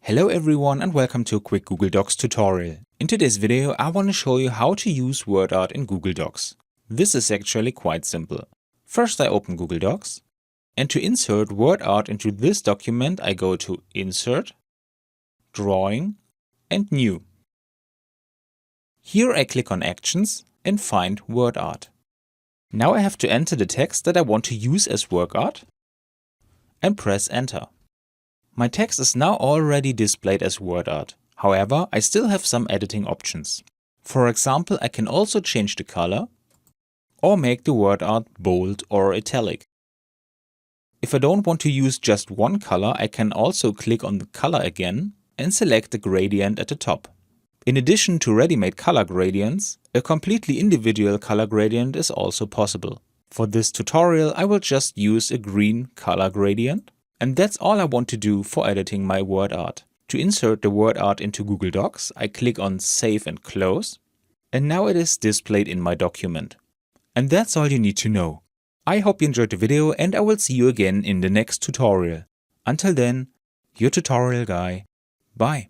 Hello everyone and welcome to a quick Google Docs tutorial. In today's video I want to show you how to use WordArt in Google Docs. This is actually quite simple. First I open Google Docs, and to insert WordArt into this document I go to Insert, Drawing and New. Here I click on Actions and find WordArt. Now I have to enter the text that I want to use as WordArt and press Enter. My text is now already displayed as WordArt. However, I still have some editing options. For example, I can also change the color or make the WordArt bold or italic. If I don't want to use just one color, I can also click on the color again and select the gradient at the top. In addition to ready-made color gradients, a completely individual color gradient is also possible. For this tutorial, I will just use a green color gradient. And that's all I want to do for editing my WordArt. To insert the WordArt into Google Docs, I click on Save and Close. And now it is displayed in my document. And that's all you need to know. I hope you enjoyed the video and I will see you again in the next tutorial. Until then, your tutorial guy. Bye.